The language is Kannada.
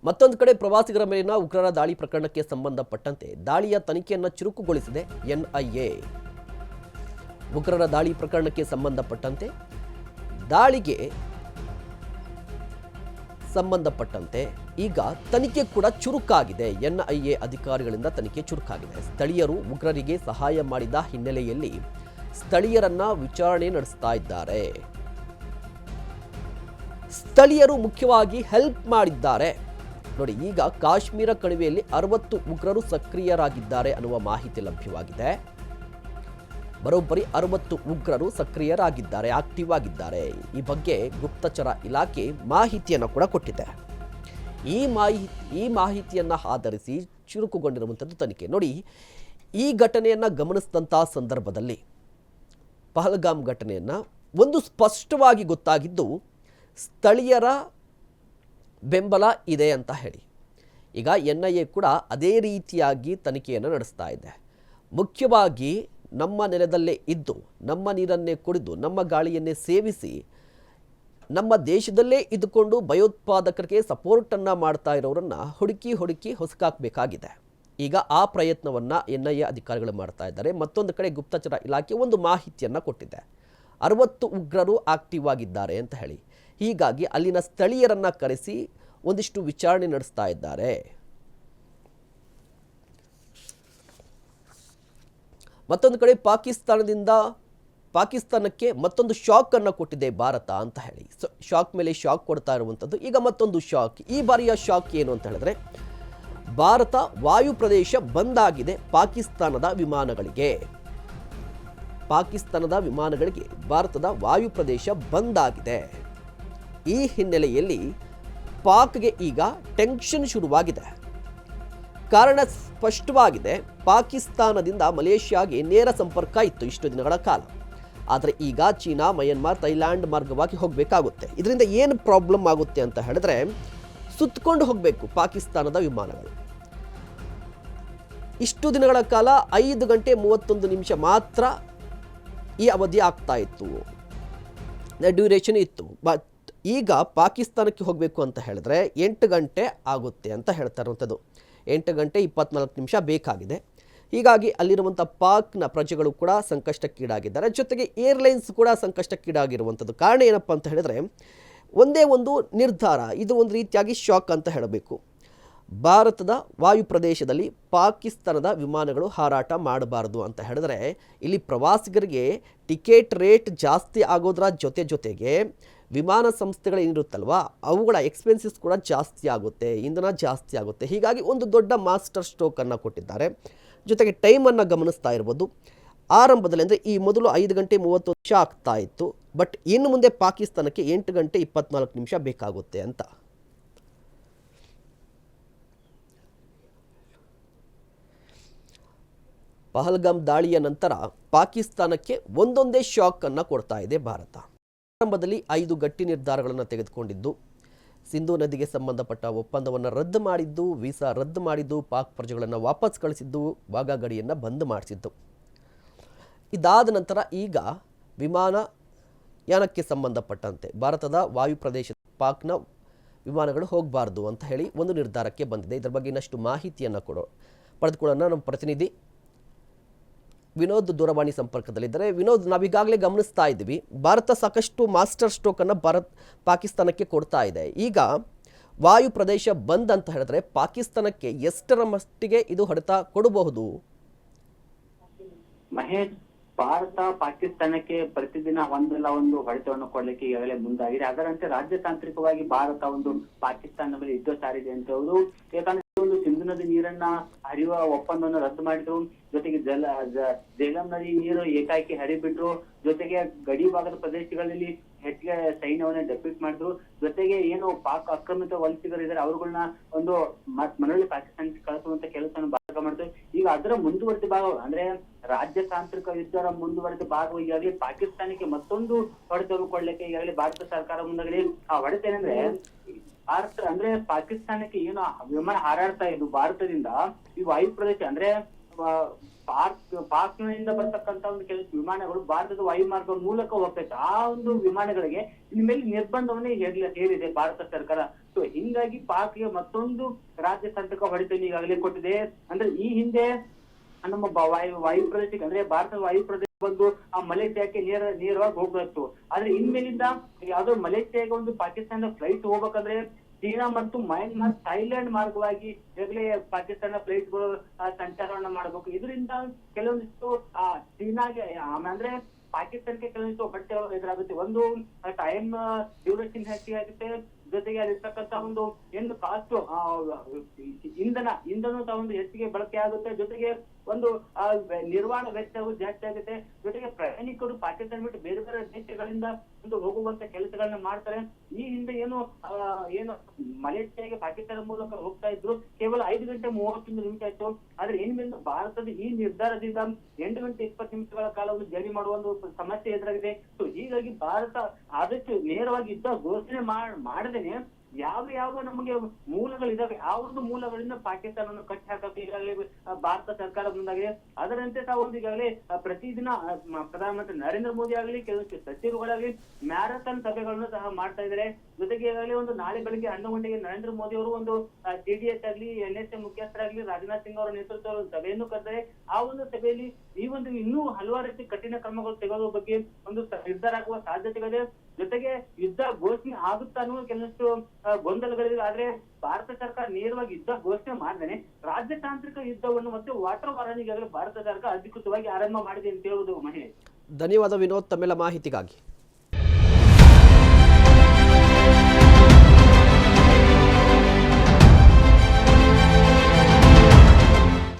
ಮತ್ತೊಂದು ಕಡೆ ಪ್ರವಾಸಿಗರ ಮೇಲಿನ ಉಗ್ರರ ದಾಳಿ ಪ್ರಕರಣಕ್ಕೆ ಸಂಬಂಧಪಟ್ಟಂತೆ ದಾಳಿಯ ತನಿಖೆಯನ್ನು ಚುರುಕುಗೊಳಿಸಿದೆ ಎನ್ಐಎ. ಉಗ್ರರ ದಾಳಿ ಪ್ರಕರಣಕ್ಕೆ ಸಂಬಂಧಪಟ್ಟಂತೆ ದಾಳಿಗೆ ಸಂಬಂಧಪಟ್ಟಂತೆ ಈಗ ತನಿಖೆ ಕೂಡ ಚುರುಕಾಗಿದೆ. ಎನ್ಐಎ ಅಧಿಕಾರಿಗಳಿಂದ ತನಿಖೆ ಚುರುಕಾಗಿದೆ. ಸ್ಥಳೀಯರು ಉಗ್ರರಿಗೆ ಸಹಾಯ ಮಾಡಿದ ಹಿನ್ನೆಲೆಯಲ್ಲಿ ಸ್ಥಳೀಯರನ್ನ ವಿಚಾರಣೆ ನಡೆಸ್ತಾ ಇದ್ದಾರೆ. ಸ್ಥಳೀಯರು ಮುಖ್ಯವಾಗಿ ಹೆಲ್ಪ್ ಮಾಡಿದ್ದಾರೆ. ನೋಡಿ, ಈಗ ಕಾಶ್ಮೀರ ಕಣಿವೆಯಲ್ಲಿ 60 ಉಗ್ರರು ಸಕ್ರಿಯರಾಗಿದ್ದಾರೆ ಅನ್ನುವ ಮಾಹಿತಿ ಲಭ್ಯವಾಗಿದೆ. ಬರೋಬ್ಬರಿ 60 ಉಗ್ರರು ಸಕ್ರಿಯರಾಗಿದ್ದಾರೆ, ಆಕ್ಟಿವ್ ಆಗಿದ್ದಾರೆ. ಈ ಬಗ್ಗೆ ಗುಪ್ತಚರ ಇಲಾಖೆ ಮಾಹಿತಿಯನ್ನು ಕೂಡ ಕೊಟ್ಟಿದೆ. ಈ ಮಾಹಿತಿಯನ್ನು ಆಧರಿಸಿ ಚುರುಕುಗೊಂಡಿರುವಂಥದ್ದು ತನಿಖೆ. ನೋಡಿ, ಈ ಘಟನೆಯನ್ನು ಗಮನಿಸಿದಂಥ ಸಂದರ್ಭದಲ್ಲಿ ಪಹಲ್ಗಾಮ್ ಘಟನೆಯನ್ನು ಒಂದು ಸ್ಪಷ್ಟವಾಗಿ ಗೊತ್ತಾಗಿದ್ದು ಸ್ಥಳೀಯರ ಬೆಂಬಲ ಇದೆ ಅಂತ ಹೇಳಿ. ಈಗ ಎನ್ಐಎ ಕೂಡ ಅದೇ ರೀತಿಯಾಗಿ ತನಿಖೆಯನ್ನು ನಡೆಸ್ತಾ ಇದೆ. ಮುಖ್ಯವಾಗಿ ನಮ್ಮ ನೆಲದಲ್ಲೇ ಇದ್ದು, ನಮ್ಮ ನೀರನ್ನೇ ಕುಡಿದು, ನಮ್ಮ ಗಾಳಿಯನ್ನೇ ಸೇವಿಸಿ, ನಮ್ಮ ದೇಶದಲ್ಲೇ ಇದ್ದುಕೊಂಡು ಭಯೋತ್ಪಾದಕರಿಗೆ ಸಪೋರ್ಟನ್ನು ಮಾಡ್ತಾ ಇರೋರನ್ನು ಹುಡುಕಿ ಹೊಸಕಾಕಬೇಕಾಗಿದೆ. ಈಗ ಆ ಪ್ರಯತ್ನವನ್ನು ಎನ್ಐಎ ಅಧಿಕಾರಿಗಳು ಮಾಡ್ತಾ ಇದ್ದಾರೆ. ಮತ್ತೊಂದು ಕಡೆ ಗುಪ್ತಚರ ಇಲಾಖೆ ಒಂದು ಮಾಹಿತಿಯನ್ನು ಕೊಟ್ಟಿದೆ, 60 ಉಗ್ರರು ಆಕ್ಟಿವ್ ಆಗಿದ್ದಾರೆ ಅಂತ ಹೇಳಿ. ಹೀಗಾಗಿ ಅಲ್ಲಿನ ಸ್ಥಳೀಯರನ್ನು ಕರೆಸಿ ಒಂದಿಷ್ಟು ವಿಚಾರಣೆ ನಡೆಸ್ತಾ ಇದ್ದಾರೆ. ಮತ್ತೊಂದು ಕಡೆ ಪಾಕಿಸ್ತಾನಕ್ಕೆ ಮತ್ತೊಂದು ಶಾಕ್ ಅನ್ನು ಕೊಟ್ಟಿದೆ ಭಾರತ ಅಂತ ಹೇಳಿ. ಶಾಕ್ ಮೇಲೆ ಶಾಕ್ ಕೊಡ್ತಾ ಇರುವಂಥದ್ದು. ಈಗ ಮತ್ತೊಂದು ಶಾಕ್. ಈ ಬಾರಿಯ ಶಾಕ್ ಏನು ಅಂತ ಹೇಳಿದ್ರೆ, ಭಾರತ ವಾಯು ಪ್ರದೇಶ ಬಂದ್ ಆಗಿದೆ ಪಾಕಿಸ್ತಾನದ ವಿಮಾನಗಳಿಗೆ. ಭಾರತದ ವಾಯು ಪ್ರದೇಶ ಬಂದ್ ಆಗಿದೆ. ಈ ಹಿನ್ನೆಲೆಯಲ್ಲಿ ಪಾಕ್ಗೆ ಈಗ ಟೆನ್ಷನ್ ಶುರುವಾಗಿದೆ. ಕಾರಣ ಸ್ಪಷ್ಟವಾಗಿದೆ. ಪಾಕಿಸ್ತಾನದಿಂದ ಮಲೇಷ್ಯಾಗೆ ನೇರ ಸಂಪರ್ಕ ಇತ್ತು ಇಷ್ಟು ದಿನಗಳ ಕಾಲ. ಆದರೆ ಈಗ ಚೀನಾ, ಮಯನ್ಮಾರ್, ಥೈಲ್ಯಾಂಡ್ ಮಾರ್ಗವಾಗಿ ಹೋಗಬೇಕಾಗುತ್ತೆ. ಇದರಿಂದ ಏನು ಪ್ರಾಬ್ಲಮ್ ಆಗುತ್ತೆ ಅಂತ ಹೇಳಿದ್ರೆ, ಸುತ್ತಕೊಂಡು ಹೋಗಬೇಕು ಪಾಕಿಸ್ತಾನದ ವಿಮಾನಗಳು. ಇಷ್ಟು ದಿನಗಳ ಕಾಲ 5 ಗಂಟೆ 31 ನಿಮಿಷ ಮಾತ್ರ ಈ ಅವಧಿ ಆಗ್ತಾ ಇತ್ತು, ಡ್ಯೂರೇಷನ್ ಇತ್ತು. ಬಟ್ ಈಗ ಪಾಕಿಸ್ತಾನಕ್ಕೆ ಹೋಗಬೇಕು ಅಂತ ಹೇಳಿದ್ರೆ 8 ಗಂಟೆ ಆಗುತ್ತೆ ಅಂತ ಹೇಳ್ತಾ ಇರುವಂಥದ್ದು. 8 ಗಂಟೆ 24 ನಿಮಿಷ ಬೇಕಾಗಿದೆ. ಹೀಗಾಗಿ ಅಲ್ಲಿರುವಂಥ ಪಾಕ್ನ ಪ್ರಜೆಗಳು ಕೂಡ ಸಂಕಷ್ಟಕ್ಕೀಡಾಗಿದ್ದಾರೆ. ಜೊತೆಗೆ ಏರ್ಲೈನ್ಸ್ ಕೂಡ ಸಂಕಷ್ಟಕ್ಕೀಡಾಗಿರುವಂಥದ್ದು. ಕಾರಣ ಏನಪ್ಪ ಅಂತ ಹೇಳಿದ್ರೆ, ಒಂದೇ ಒಂದು ನಿರ್ಧಾರ, ಇದು ಒಂದು ರೀತಿಯಾಗಿ ಶಾಕ್ ಅಂತ ಹೇಳಬೇಕು. ಭಾರತದ ವಾಯು ಪ್ರದೇಶದಲ್ಲಿ ಪಾಕಿಸ್ತಾನದ ವಿಮಾನಗಳು ಹಾರಾಟ ಮಾಡಬಾರದು ಅಂತ ಹೇಳಿದ್ರೆ, ಇಲ್ಲಿ ಪ್ರವಾಸಿಗರಿಗೆ ಟಿಕೆಟ್ ರೇಟ್ ಜಾಸ್ತಿ ಆಗೋದ್ರ ಜೊತೆಗೆ ವಿಮಾನ ಸಂಸ್ಥೆಗಳೇನಿರುತ್ತಲ್ವ ಅವುಗಳ ಎಕ್ಸ್ಪೆನ್ಸಸ್ ಕೂಡ ಜಾಸ್ತಿ ಆಗುತ್ತೆ, ಇಂಧನ ಜಾಸ್ತಿ ಆಗುತ್ತೆ. ಹೀಗಾಗಿ ಒಂದು ದೊಡ್ಡ ಮಾಸ್ಟರ್ ಸ್ಟ್ರೋಕನ್ನು ಕೊಟ್ಟಿದ್ದಾರೆ. ಜೊತೆಗೆ ಟೈಮನ್ನು ಗಮನಿಸ್ತಾ ಇರ್ಬೋದು. ಆರಂಭದಲ್ಲಿ ಅಂದರೆ ಈ ಮೊದಲು 5 ಗಂಟೆ 30 ನಿಮಿಷ ಆಗ್ತಾ ಇತ್ತು. ಬಟ್ ಇನ್ನು ಮುಂದೆ ಪಾಕಿಸ್ತಾನಕ್ಕೆ 8 ಗಂಟೆ 24 ನಿಮಿಷ ಬೇಕಾಗುತ್ತೆ ಅಂತ. ಪಹಲ್ಗಾಮ್ ದಾಳಿಯ ನಂತರ ಪಾಕಿಸ್ತಾನಕ್ಕೆ ಒಂದೊಂದೇ ಶಾಕ್ ಅನ್ನು ಕೊಡ್ತಾ ಇದೆ ಭಾರತ. ಆರಂಭದಲ್ಲಿ 5 ಗಟ್ಟಿ ನಿರ್ಧಾರಗಳನ್ನು ತೆಗೆದುಕೊಂಡಿದ್ದು, ಸಿಂಧೂ ನದಿಗೆ ಸಂಬಂಧಪಟ್ಟ ಒಪ್ಪಂದವನ್ನು ರದ್ದು ಮಾಡಿದ್ದು, ವೀಸಾ ರದ್ದು ಮಾಡಿದ್ದು, ಪಾಕ್ ಪ್ರಜೆಗಳನ್ನು ವಾಪಸ್ ಕಳಿಸಿದ್ದು, ವಾಘಾ ಗಡಿಯನ್ನು ಬಂದ್ ಮಾಡಿಸಿದ್ದು. ಇದಾದ ನಂತರ ಈಗ ವಿಮಾನಯಾನಕ್ಕೆ ಸಂಬಂಧಪಟ್ಟಂತೆ ಭಾರತದ ವಾಯು ಪ್ರದೇಶ ಪಾಕ್ನ ವಿಮಾನಗಳು ಹೋಗಬಾರ್ದು ಅಂತ ಹೇಳಿ ಒಂದು ನಿರ್ಧಾರಕ್ಕೆ ಬಂದಿದೆ. ಇದರ ಬಗ್ಗೆ ಇನ್ನಷ್ಟು ಮಾಹಿತಿಯನ್ನು ಪಡೆದುಕೊಳ್ಳೋಣ. ನಮ್ಮ ಪ್ರತಿನಿಧಿ ವಿನೋದ್ ದೂರವಾಣಿ ಸಂಪರ್ಕದಲ್ಲಿದ್ದಾರೆ. ವಿನೋದ್, ನಾವೀಗಾಗಲೇ ಗಮನಿಸ್ತಾ ಇದ್ದೀವಿ, ಭಾರತ ಸಾಕಷ್ಟು ಮಾಸ್ಟರ್ ಸ್ಟ್ರೋಕನ್ನು ಪಾಕಿಸ್ತಾನಕ್ಕೆ ಕೊಡ್ತಾ ಇದೆ. ಈಗ ವಾಯು ಪ್ರದೇಶ ಬಂದ್ ಅಂತ ಹೇಳಿದ್ರೆ ಪಾಕಿಸ್ತಾನಕ್ಕೆ ಎಷ್ಟರ ಮಟ್ಟಿಗೆ ಇದು ಹೊಡೆತ ಕೊಡಬಹುದು? ಮಹೇಶ್, ಭಾರತ ಪಾಕಿಸ್ತಾನಕ್ಕೆ ಪ್ರತಿದಿನ ಒಂದಲ್ಲ ಒಂದು ಹೊಡೆತವನ್ನು ಕೊಡ್ಲಿಕ್ಕೆ ಈಗಾಗಲೇ ಮುಂದಾಗಿದೆ. ಅದರಂತೆ ರಾಜ್ಯತಾಂತ್ರಿಕವಾಗಿ ಭಾರತ ಒಂದು ಪಾಕಿಸ್ತಾನ ಮೇಲೆ ಯುದ್ಧ ಸಾರಿದೆ ಅಂತ ಹೇಳುದು. ಯಾಕಂದ್ರೆ ಒಂದು ಸಿಂಧು ನದಿ ನೀರನ್ನ ಹರಿಯುವ ಒಪ್ಪಂದವನ್ನು ರದ್ದು ಮಾಡಿದ್ರು. ಜೊತೆಗೆ ಜೇಲಂ ನದಿ ನೀರು ಏಕಾಏಕಿ ಹರಿಬಿಟ್ರು. ಜೊತೆಗೆ ಗಡಿ ಭಾಗದ ಪ್ರದೇಶಗಳಲ್ಲಿ ಹೆಚ್ಚಿಗೆ ಸೈನ್ಯವನ್ನ ಡೆಪ್ಯೂಟ್ ಮಾಡಿದ್ರು. ಜೊತೆಗೆ ಏನು ಪಾಕ್ ಆಕ್ರಮಿತ ವಲಸಿಗರಿದ್ದಾರೆ ಅವರುಗಳನ್ನ ಒಂದು ಮರಳಿ ಪಾಕಿಸ್ತಾನಕ್ಕೆ ಕಳಿಸುವಂತ ಕೆಲಸವನ್ನು ಭಾರತ ಮಾಡಿದ್ರು. ಈಗ ಅದರ ಮುಂದುವರೆದ ಭಾಗ ಅಂದ್ರೆ ರಾಜ್ಯತಾಂತ್ರಿಕ ಯುದ್ಧದ ಮುಂದುವರೆದ ಭಾಗ ಈಗಾಗಲೇ ಪಾಕಿಸ್ತಾನಕ್ಕೆ ಮತ್ತೊಂದು ಹೊಡೆತವನ್ನು ಕೊಡ್ಲಿಕ್ಕೆ ಈಗಾಗಲೇ ಭಾರತ ಸರ್ಕಾರ ಮುಂದಾಗಲಿ. ಆ ಹೊಡೆತ ಏನಂದ್ರೆ ಭಾರತ ಅಂದ್ರೆ ಪಾಕಿಸ್ತಾನಕ್ಕೆ ಏನು ವಿಮಾನ ಹಾರಾಡ್ತಾ ಇದ್ದು ಭಾರತದಿಂದ ಈ ವಾಯು ಪ್ರದೇಶ ಅಂದ್ರೆ ಪಾಕ್ನಿಂದ ಬರ್ತಕ್ಕಂತ ಒಂದು ಕೆಲವು ವಿಮಾನಗಳು ಭಾರತದ ವಾಯುಮಾರ್ಗ ಮೂಲಕ ಹೋಗ್ತೈತೆ. ಆ ಒಂದು ವಿಮಾನಗಳಿಗೆ ಇನ್ಮೇಲೆ ನಿರ್ಬಂಧವನ್ನೇ ಹೇರಿದೆ ಭಾರತ ಸರ್ಕಾರ. ಸೊ ಹಿಂಗಾಗಿ ಪಾಕ್ಗೆ ಮತ್ತೊಂದು ರಾಜ್ಯತಾಂತ್ರಿಕ ಹೊಡೆತ ಈಗಾಗಲೇ ಕೊಟ್ಟಿದೆ. ಅಂದ್ರೆ ಈ ಹಿಂದೆ ನಮ್ಮ ವಾಯು ಪ್ರದೇಶಕ್ಕೆ ಅಂದ್ರೆ ಭಾರತದ ವಾಯು ಪ್ರದೇಶ ಬಂದು ಆ ಮಲೇಷ್ಯಾಕ್ಕೆ ನೇರವಾಗಿ ಹೋಗ್ಬೇಕು. ಆದ್ರೆ ಇನ್ಮೇಲಿಂದ ಯಾವ್ದೋ ಮಲೇಷ್ಯಾಗೆ ಒಂದು ಪಾಕಿಸ್ತಾನದ ಫ್ಲೈಟ್ ಹೋಗ್ಬೇಕಂದ್ರೆ ಚೀನಾ ಮತ್ತು ಮಯನ್ಮಾರ್ ಥೈಲ್ಯಾಂಡ್ ಮಾರ್ಗವಾಗಿ ಈಗಾಗಲೇ ಪಾಕಿಸ್ತಾನ ಫ್ಲೈಟ್ಗಳು ಸಂಚಾರವನ್ನ ಮಾಡಬೇಕು. ಇದರಿಂದ ಕೆಲವೊಂದಿಷ್ಟು ಚೀನಾಗೆ ಅಂದ್ರೆ ಪಾಕಿಸ್ತಾನಕ್ಕೆ ಕೆಲವೊಂದಿಷ್ಟು ಬಟ್ಟೆ ಎದುರಾಗುತ್ತೆ. ಒಂದು ಟೈಮ್ ಡ್ಯೂರೇಷನ್ ಹೆಚ್ಚಿಗೆ ಆಗುತ್ತೆ, ಜೊತೆಗೆ ಅಲ್ಲಿರ್ತಕ್ಕಂತ ಒಂದು ಏನು ಕಾಸ್ಟ್ ಇಂಧನ ಒಂದು ಹೆಚ್ಚಿಗೆ ಬಳಕೆ ಆಗುತ್ತೆ, ಜೊತೆಗೆ ಒಂದು ನಿರ್ವಹಣಾ ವೆಚ್ಚವು ಜಾಸ್ತಿ ಆಗುತ್ತೆ, ಜೊತೆಗೆ ಪ್ರಯಾಣಿಕರು ಪಾಕಿಸ್ತಾನ ಬಿಟ್ಟು ಬೇರೆ ಬೇರೆ ದೇಶಗಳಿಂದ ಒಂದು ಹೋಗುವಂತ ಕೆಲಸಗಳನ್ನ ಮಾಡ್ತಾರೆ. ಈ ಹಿಂದೆ ಏನು ಮಲೇಷ್ಯಾಗೆ ಪಾಕಿಸ್ತಾನ ಮೂಲಕ ಹೋಗ್ತಾ ಇದ್ರು ಕೇವಲ 5 ಗಂಟೆ 31 ನಿಮಿಷ ಆಯ್ತು. ಆದ್ರೆ ಇನ್ಮೇಲೆ ಭಾರತದ ಈ ನಿರ್ಧಾರದಿಂದ 8 ಗಂಟೆ 20 ನಿಮಿಷಗಳ ಕಾಲ ಒಂದು ಜರ್ನಿ ಮಾಡುವ ಒಂದು ಸಮಸ್ಯೆ ಎದುರಾಗಿದೆ. ಸೊ ಹೀಗಾಗಿ ಭಾರತ ಆದಷ್ಟು ನೇರವಾಗಿ ಯುದ್ಧ ಘೋಷಣೆ ಮಾಡದೇನೆ ಯಾವ ನಮಗೆ ಮೂಲಗಳಿದಾವೆ ಆ ಒಂದು ಮೂಲಗಳಿಂದ ಪಾಕಿಸ್ತಾನವನ್ನು ಕಟ್ಟಿ ಹಾಕಕ್ಕೆ ಈಗಾಗಲೇ ಭಾರತ ಸರ್ಕಾರ ಮುಂದಾಗಿದೆ. ಅದರಂತೆ ತಾವು ಒಂದು ಈಗಾಗಲೇ ಪ್ರತಿದಿನ ಪ್ರಧಾನಮಂತ್ರಿ ನರೇಂದ್ರ ಮೋದಿ ಆಗಲಿ ಕೆಲವು ಸಚಿವರುಗಳಾಗಲಿ ಮ್ಯಾರಥಾನ್ ಸಭೆಗಳನ್ನು ಸಹ ಮಾಡ್ತಾ ಇದ್ದಾರೆ. ಜೊತೆಗೆ ಈಗಾಗಲೇ ಒಂದು ನಾಳೆ ಬೆಳಿಗ್ಗೆ 11 ಗಂಟೆಗೆ ನರೇಂದ್ರ ಮೋದಿ ಅವರು ಒಂದು JDS ಆಗ್ಲಿ NSA ಮುಖ್ಯಸ್ಥರಾಗ್ಲಿ ರಾಜನಾಥ್ ಸಿಂಗ್ ಅವರ ನೇತೃತ್ವದ ಸಭೆಯನ್ನು ಕರೆದರೆ ಆ ಒಂದು ಸಭೆಯಲ್ಲಿ ಈ ಒಂದು ಇನ್ನೂ ಹಲವಾರು ರೀತಿ ಕಠಿಣ ಕ್ರಮಗಳು ತೆಗೆದುವ ಬಗ್ಗೆ ಒಂದು ನಿರ್ಧಾರ ಆಗುವ ಸಾಧ್ಯತೆಗಳಿದೆ. ಜೊತೆಗೆ ಯುದ್ಧ ಘೋಷಣೆ ಆಗುತ್ತಾ ಅನ್ನುವ ಕೆಲವಷ್ಟು ಗೊಂದಲಗಳಿವೆ. ಆದ್ರೆ ಭಾರತ ಸರ್ಕಾರ ನೇರವಾಗಿ ಯುದ್ಧ ಘೋಷಣೆ ಮಾಡಿದ್ದೇನೆ ರಾಜ್ಯತಾಂತ್ರಿಕ ಯುದ್ಧವನ್ನು ಮತ್ತೆ ವಾಟರ್ ವಾರ್ ಈಗಾಗಲೇ ಭಾರತ ಸರ್ಕಾರ ಅಧಿಕೃತವಾಗಿ ಆರಂಭ ಮಾಡಿದೆ ಅಂತ ಹೇಳುವುದು ಮಹೇಶ್. ಧನ್ಯವಾದ ವಿನೋದ್ ತಮ್ಮೆಲ್ಲ ಮಾಹಿತಿಗಾಗಿ.